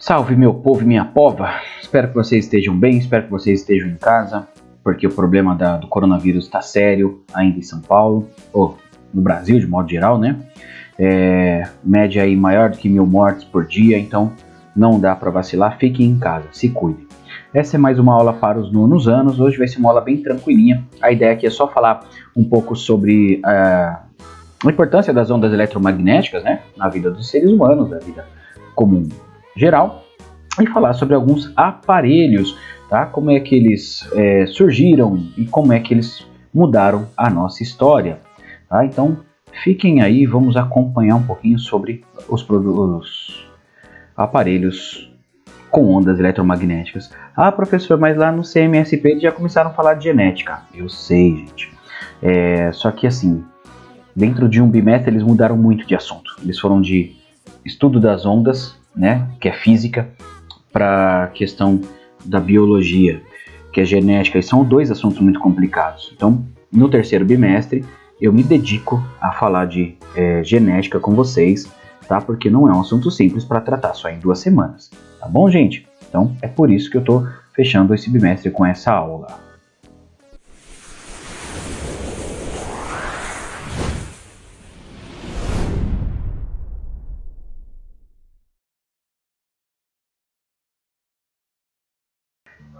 Salve meu povo e minha pova, espero que vocês estejam bem, espero que vocês estejam em casa, porque o problema do coronavírus está sério ainda em São Paulo, ou no Brasil de modo geral, né? Média aí maior do que 1.000 mortes por dia, então não dá para vacilar, fiquem em casa, se cuidem. Essa é mais uma aula para os nonos anos, hoje vai ser uma aula bem tranquilinha, a ideia aqui é só falar um pouco sobre a importância das ondas eletromagnéticas, né, na vida dos seres humanos, da vida comum geral, e falar sobre alguns aparelhos, tá? Como é que eles surgiram e como é que eles mudaram a nossa história, tá? Então fiquem aí, vamos acompanhar um pouquinho sobre os aparelhos com ondas eletromagnéticas. Ah, professor, mas lá no CMSP eles já começaram a falar de genética. Eu sei, gente. Só que assim, dentro de um bimestre eles mudaram muito de assunto. Eles foram de estudo das ondas, né, que é física, para a questão da biologia, que é genética, e são dois assuntos muito complicados. Então, no terceiro bimestre, eu me dedico a falar de genética com vocês, tá? Porque não é um assunto simples para tratar só em 2 semanas, tá bom, gente? Então, é por isso que eu estou fechando esse bimestre com essa aula.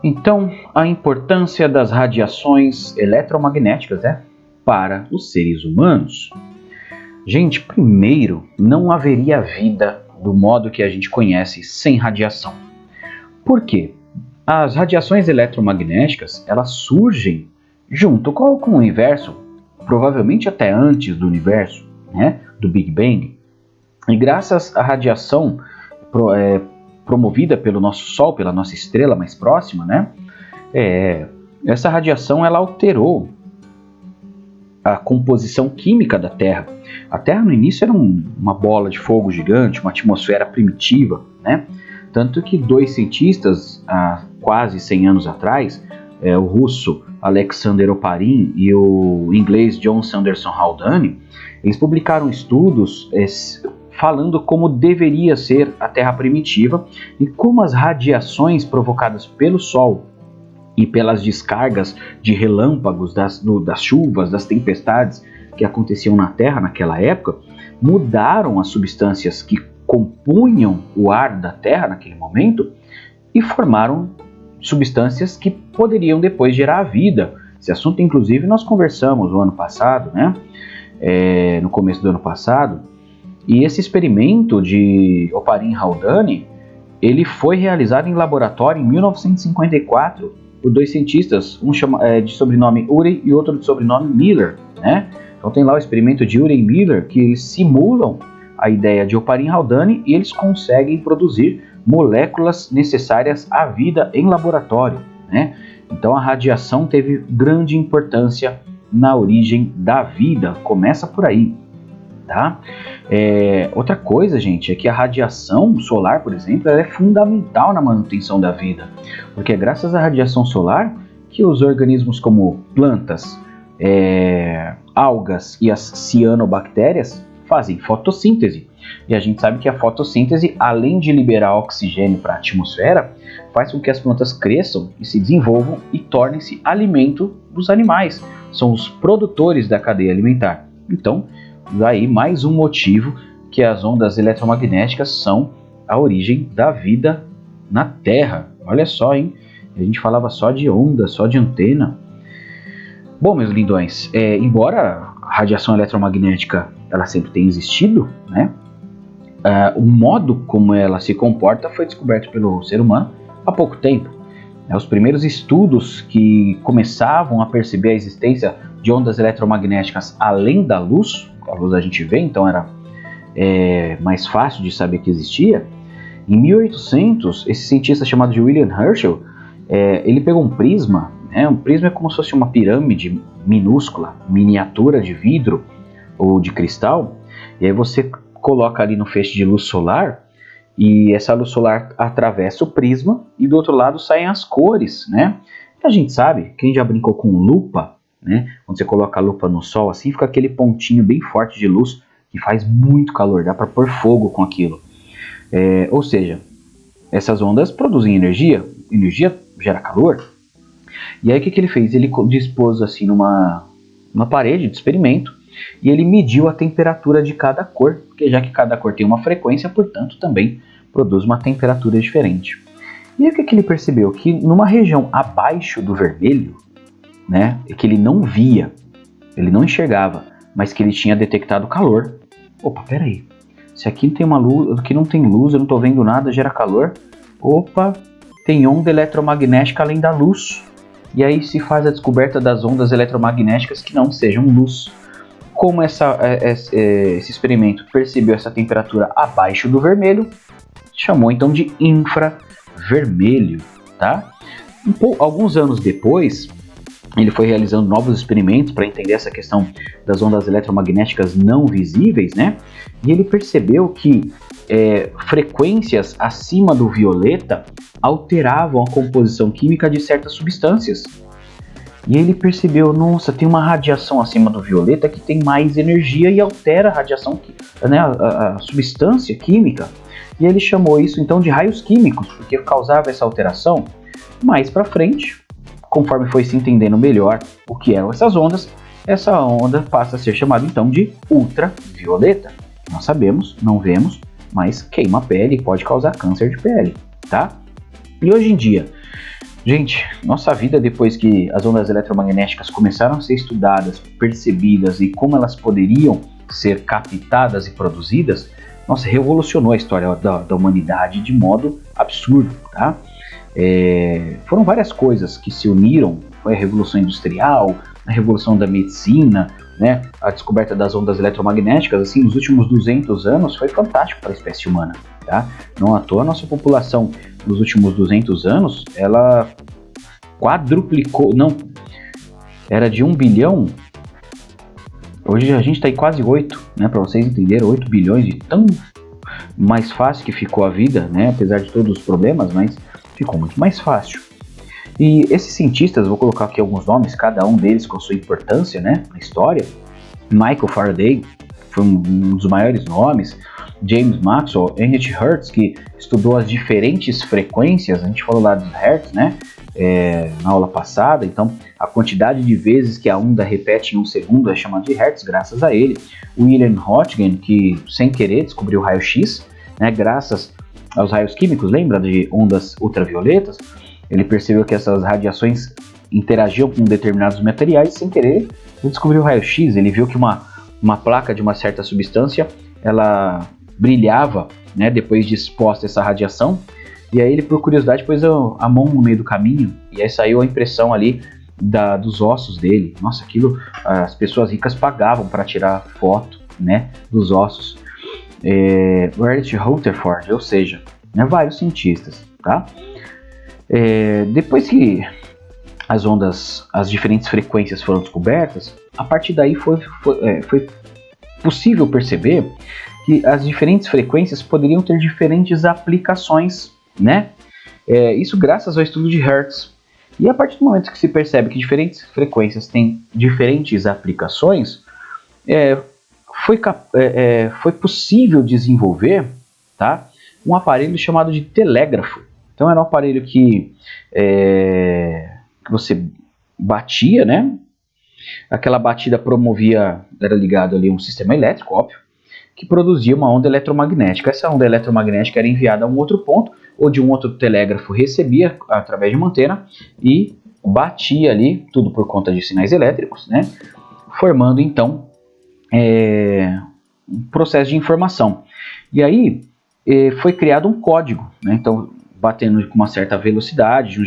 Então, a importância das radiações eletromagnéticas, para os seres humanos. Gente, primeiro, não haveria vida do modo que a gente conhece sem radiação. Por quê? As radiações eletromagnéticas, elas surgem junto com o universo, provavelmente até antes do universo, né, do Big Bang. E graças à radiação promovida pelo nosso Sol, pela nossa estrela mais próxima, né? Essa radiação ela alterou a composição química da Terra. A Terra no início era uma bola de fogo gigante, uma atmosfera primitiva, né? Tanto que 2 cientistas, há quase 100 anos atrás, o russo Alexander Oparin e o inglês John Sanderson Haldane, eles publicaram estudos falando como deveria ser a Terra primitiva e como as radiações provocadas pelo Sol e pelas descargas de relâmpagos das chuvas, das tempestades que aconteciam na Terra naquela época, mudaram as substâncias que compunham o ar da Terra naquele momento e formaram substâncias que poderiam depois gerar a vida. Esse assunto, inclusive, nós conversamos no ano passado, né? No começo do ano passado. E esse experimento de Oparin e Haldane, ele foi realizado em laboratório em 1954 por 2 cientistas, um de sobrenome Urey e outro de sobrenome Miller, né? Então tem lá o experimento de Urey e Miller, que eles simulam a ideia de Oparin e Haldane e eles conseguem produzir moléculas necessárias à vida em laboratório, né? Então a radiação teve grande importância na origem da vida, começa por aí. Tá? Outra coisa, gente, é que a radiação solar, por exemplo, ela é fundamental na manutenção da vida, porque é graças à radiação solar que os organismos como plantas, algas e as cianobactérias fazem fotossíntese. E a gente sabe que a fotossíntese, além de liberar oxigênio para a atmosfera, faz com que as plantas cresçam e se desenvolvam e tornem-se alimento dos animais. São os produtores da cadeia alimentar. Então, daí mais um motivo que as ondas eletromagnéticas são a origem da vida na Terra. Olha só, hein? A gente falava só de onda, só de antena. Bom, meus lindões, embora a radiação eletromagnética ela sempre tenha existido, né? O modo como ela se comporta foi descoberto pelo ser humano há pouco tempo. Os primeiros estudos que começavam a perceber a existência de ondas eletromagnéticas além da luz, a luz a gente vê, então era mais fácil de saber que existia. Em 1800, esse cientista chamado de William Herschel, ele pegou um prisma, um prisma é como se fosse uma pirâmide minúscula, miniatura de vidro ou de cristal, e aí você coloca ali no feixe de luz solar, e essa luz solar atravessa o prisma, e do outro lado saem as cores, né? A gente sabe, quem já brincou com lupa, né? Quando você coloca a lupa no sol, assim fica aquele pontinho bem forte de luz que faz muito calor, dá para pôr fogo com aquilo. Ou seja, essas ondas produzem energia, energia gera calor. E aí o que ele fez? Ele dispôs assim numa parede de experimento e ele mediu a temperatura de cada cor, porque já que cada cor tem uma frequência, portanto também produz uma temperatura diferente. E aí o que ele percebeu? Que numa região abaixo do vermelho, né, que ele não via, ele não enxergava, mas que ele tinha detectado calor. Opa, peraí, se aqui tem uma luz, aqui não tem luz, eu não estou vendo nada, gera calor. Opa, tem onda eletromagnética além da luz. E aí se faz a descoberta das ondas eletromagnéticas que não sejam luz. Como esse experimento percebeu essa temperatura abaixo do vermelho, chamou então de infravermelho, tá? Alguns anos depois, ele foi realizando novos experimentos para entender essa questão das ondas eletromagnéticas não visíveis, né? E ele percebeu que frequências acima do violeta alteravam a composição química de certas substâncias. E ele percebeu, nossa, tem uma radiação acima do violeta que tem mais energia e altera a radiação, né, a substância química. E ele chamou isso então de raios químicos, porque causava essa alteração. Mais para frente, conforme foi se entendendo melhor o que eram essas ondas, essa onda passa a ser chamada então de ultravioleta. Nós sabemos, não vemos, mas queima a pele e pode causar câncer de pele, tá? E hoje em dia, gente, nossa vida depois que as ondas eletromagnéticas começaram a ser estudadas, percebidas e como elas poderiam ser captadas e produzidas, nossa, revolucionou a história da humanidade de modo absurdo, tá? Foram várias coisas que se uniram, foi a Revolução Industrial, a Revolução da Medicina, né, a descoberta das ondas eletromagnéticas, assim, nos últimos 200 anos foi fantástico para a espécie humana, tá? Não à toa a nossa população nos últimos 200 anos, ela quadruplicou, não, era de 1 bilhão, hoje a gente está em quase 8, né, para vocês entenderem, 8 bilhões, de tão mais fácil que ficou a vida, né, apesar de todos os problemas, mas ficou muito mais fácil. E esses cientistas, vou colocar aqui alguns nomes, cada um deles com sua importância, né, na história. Michael Faraday foi um dos maiores nomes, James Maxwell, Heinrich Hertz, que estudou as diferentes frequências, a gente falou lá dos Hertz, né, na aula passada, então a quantidade de vezes que a onda repete em um segundo é chamada de Hertz, graças a ele. William Röntgen, que sem querer descobriu o raio-x, né, graças aos raios químicos, lembra de ondas ultravioletas? Ele percebeu que essas radiações interagiam com determinados materiais, sem querer ele descobriu o raio-x, ele viu que uma placa de uma certa substância, ela brilhava, né, depois de exposta essa radiação, e aí ele, por curiosidade, pôs a mão no meio do caminho, e aí saiu a impressão ali dos ossos dele. Nossa, aquilo, as pessoas ricas pagavam para tirar foto, né, dos ossos. Ernst Rutherford, ou seja, né, vários cientistas, tá? Depois que as diferentes frequências foram descobertas, a partir daí foi possível perceber que as diferentes frequências poderiam ter diferentes aplicações, né? Isso graças ao estudo de Hertz. E a partir do momento que se percebe que diferentes frequências têm diferentes aplicações, foi possível desenvolver, tá, um aparelho chamado de telégrafo. Então era um aparelho que você batia, né? Aquela batida era ligado ali a um sistema elétrico, óbvio, que produzia uma onda eletromagnética. Essa onda eletromagnética era enviada a um outro ponto, ou de um outro telégrafo recebia através de uma antena e batia ali, tudo por conta de sinais elétricos, né? Formando então um processo de informação. E aí foi criado um código, né? Então, batendo com uma certa velocidade, de um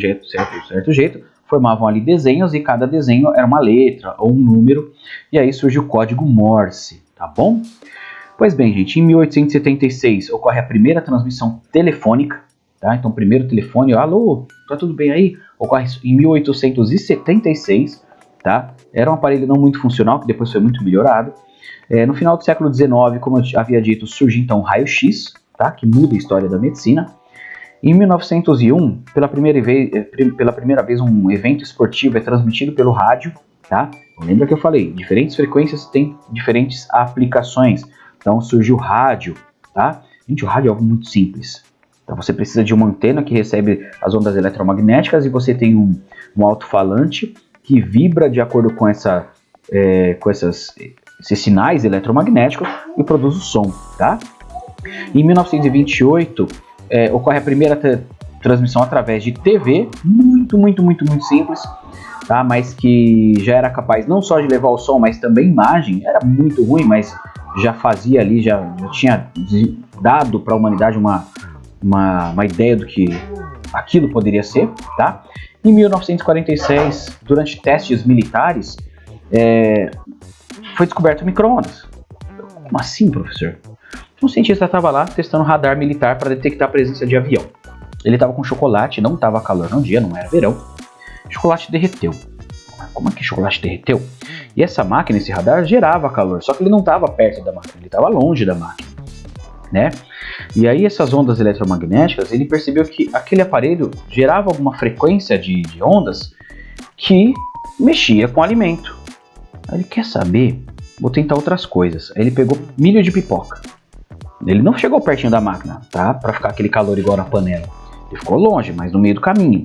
certo jeito, formavam ali desenhos, e cada desenho era uma letra ou um número, e aí surge o código Morse, tá bom? Pois bem, gente, em 1876 ocorre a primeira transmissão telefônica, tá? Então, primeiro telefone, alô, tá tudo bem aí? Ocorre em 1876, tá? Era um aparelho não muito funcional, que depois foi muito melhorado. No final do século XIX, como eu havia dito, surge então o raio-x, tá? Que muda a história da medicina. Em 1901, pela primeira vez, um evento esportivo é transmitido pelo rádio, tá? Lembra que eu falei, diferentes frequências têm diferentes aplicações. Então surgiu o rádio, tá? Gente, o rádio é algo muito simples. Então você precisa de uma antena que recebe as ondas eletromagnéticas e você tem um alto-falante que vibra de acordo com esses sinais eletromagnéticos e produz o som, tá? Em 1928 ocorre a primeira transmissão através de TV, muito simples, tá? Mas que já era capaz não só de levar o som, mas também imagem. Era muito ruim, mas já fazia ali, já tinha dado para a humanidade uma ideia do que aquilo poderia ser, tá? Em 1946, durante testes militares, foi descoberto micro-ondas. Como assim, professor? Um cientista estava lá testando radar militar para detectar a presença de avião. Ele estava com chocolate, não estava calor no dia, não era verão. O chocolate derreteu. Como é que o chocolate derreteu? E essa máquina, esse radar, gerava calor, só que ele não estava perto da máquina, ele estava longe da máquina, né? E aí essas ondas eletromagnéticas, ele percebeu que aquele aparelho gerava alguma frequência de ondas que mexia com o alimento. Aí ele quer saber, vou tentar outras coisas. Aí ele pegou milho de pipoca. Ele não chegou pertinho da máquina, tá? Para ficar aquele calor igual na panela. Ele ficou longe, mas no meio do caminho.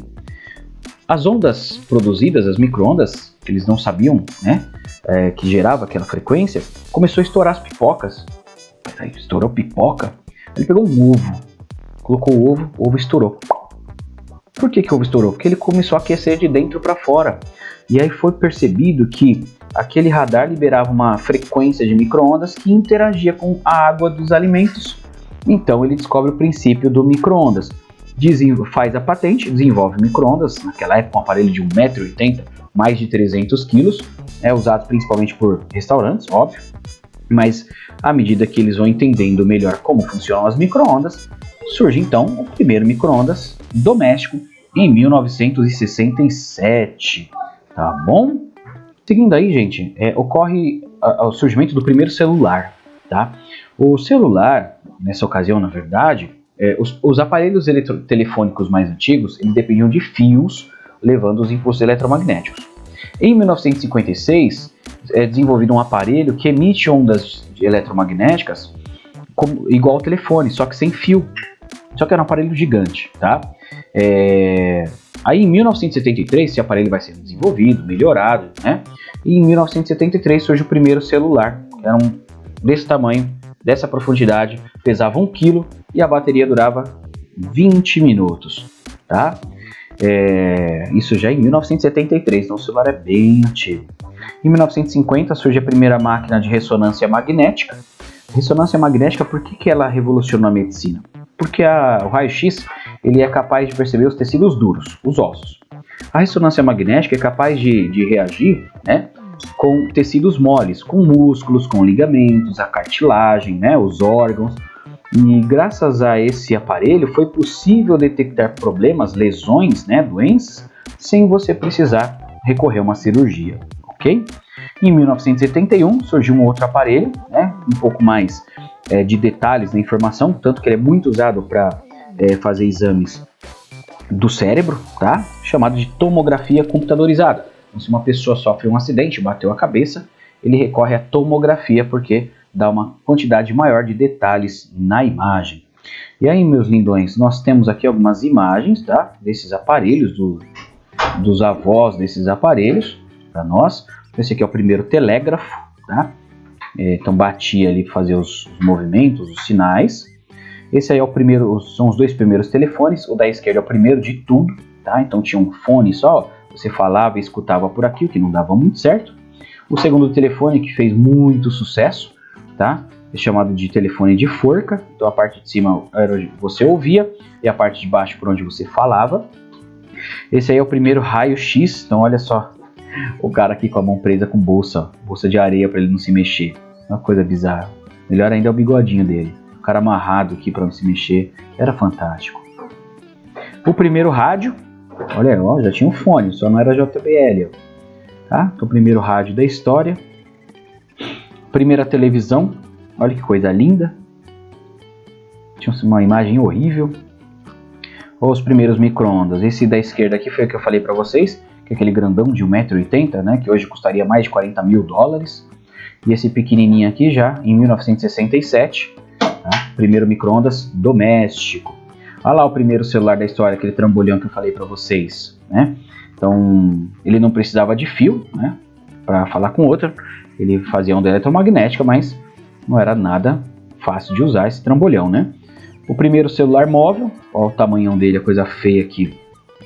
As ondas produzidas, as micro-ondas, que eles não sabiam, né? Que gerava aquela frequência, começou a estourar as pipocas. Aí estourou pipoca. Ele pegou um ovo, colocou o ovo estourou. Por que o ovo estourou? Porque ele começou a aquecer de dentro para fora. E aí foi percebido que aquele radar liberava uma frequência de micro-ondas que interagia com a água dos alimentos. Então ele descobre o princípio do micro-ondas. Faz a patente, desenvolve micro-ondas, naquela época um aparelho de 1,80 m, mais de 300 kg, usado principalmente por restaurantes, óbvio. Mas à medida que eles vão entendendo melhor como funcionam as micro-ondas, surge então o primeiro micro-ondas doméstico em 1967, tá bom? Seguindo aí, gente, ocorre o surgimento do primeiro celular, tá? O celular, nessa ocasião, na verdade, os aparelhos telefônicos mais antigos, eles dependiam de fios levando os impulsos eletromagnéticos. Em 1956, é desenvolvido um aparelho que emite ondas eletromagnéticas igual ao telefone, só que sem fio. Só que era um aparelho gigante, tá? Aí em 1973 esse aparelho vai sendo desenvolvido, melhorado, né? E em 1973 surge o primeiro celular, que era desse tamanho, dessa profundidade, pesava 1 kg e a bateria durava 20 minutos, tá? Isso já em 1973, então o celular é bem antigo. Em 1950 surge a primeira máquina de ressonância magnética. Ressonância magnética, por que ela revolucionou a medicina? Porque o raio-x ele é capaz de perceber os tecidos duros, os ossos. A ressonância magnética é capaz de reagir, né, com tecidos moles, com músculos, com ligamentos, a cartilagem, né, os órgãos. E graças a esse aparelho foi possível detectar problemas, lesões, né, doenças, sem você precisar recorrer a uma cirurgia, ok? Em 1971 surgiu um outro aparelho, né, um pouco mais de detalhes na informação, tanto que ele é muito usado para fazer exames do cérebro, tá? Chamado de tomografia computadorizada. Então, se uma pessoa sofre um acidente, bateu a cabeça, ele recorre à tomografia porque dá uma quantidade maior de detalhes na imagem. E aí, meus lindões, nós temos aqui algumas imagens, tá? Desses aparelhos, dos avós desses aparelhos, para nós. Esse aqui é o primeiro telégrafo, tá? Então batia ali, fazia os movimentos, os sinais. Esse aí é o primeiro, são os dois primeiros telefones. O da esquerda é o primeiro de tudo, tá? Então tinha um fone só, você falava e escutava por aqui, o que não dava muito certo. O segundo telefone, que fez muito sucesso, tá? É chamado de telefone de forca. Então a parte de cima era onde você ouvia e a parte de baixo por onde você falava. Esse aí é o primeiro raio-x. Então olha só, o cara aqui com a mão presa com bolsa de areia para ele não se mexer. Uma coisa bizarra. Melhor ainda é o bigodinho dele. O cara amarrado aqui para não se mexer. Era fantástico. O primeiro rádio, olha, ó, já tinha um fone, só não era JBL. Tá? Então, o primeiro rádio da história. Primeira televisão, olha que coisa linda. Tinha uma imagem horrível. Os primeiros micro-ondas. Esse da esquerda aqui foi o que eu falei para vocês, que é aquele grandão de 1,80 m, né, que hoje custaria mais de 40 mil dólares. E esse pequenininho aqui já, em 1967, tá? Primeiro micro-ondas doméstico. Olha lá o primeiro celular da história, aquele trambolhão que eu falei para vocês, né? Então, ele não precisava de fio, né, para falar com outra. Ele fazia onda eletromagnética, mas não era nada fácil de usar esse trambolhão, né? O primeiro celular móvel, olha o tamanhão dele, a coisa feia aqui.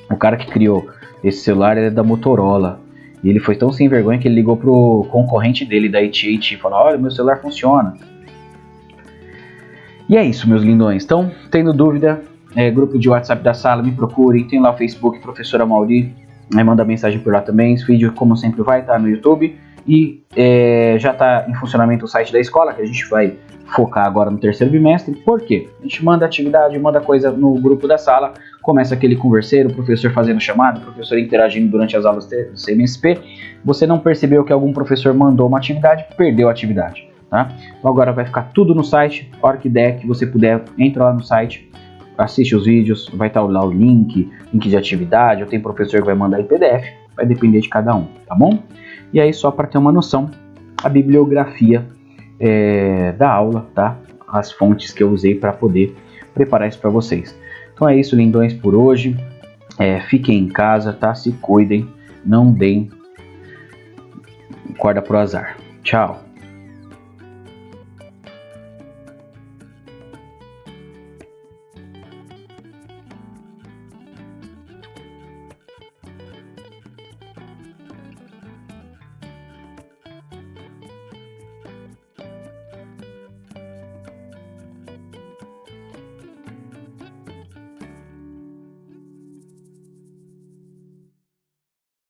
O cara que criou esse celular é da Motorola. E ele foi tão sem vergonha que ele ligou pro concorrente dele, da AT&T, e falou: olha, meu celular funciona. E é isso, meus lindões. Então, tendo dúvida, grupo de WhatsApp da sala, me procurem. Tem lá o Facebook, Professora Mauri. Manda mensagem por lá também. Esse vídeo, como sempre, vai estar no YouTube. E já está em funcionamento o site da escola, que a gente vai focar agora no terceiro bimestre. Por quê? A gente manda atividade, manda coisa no grupo da sala. Começa aquele converseiro, o professor fazendo chamada, o professor interagindo durante as aulas do CMSP. Você não percebeu que algum professor mandou uma atividade, perdeu a atividade. Tá? Então agora vai ficar tudo no site. A hora que der, que você puder, entra lá no site, assiste os vídeos, vai estar lá o link de atividade, ou tem professor que vai mandar em PDF, vai depender de cada um, tá bom? E aí, só para ter uma noção, a bibliografia da aula, tá? As fontes que eu usei para poder preparar isso para vocês. Então é isso, lindões, por hoje. Fiquem em casa, tá? Se cuidem, não deem corda pro azar. Tchau!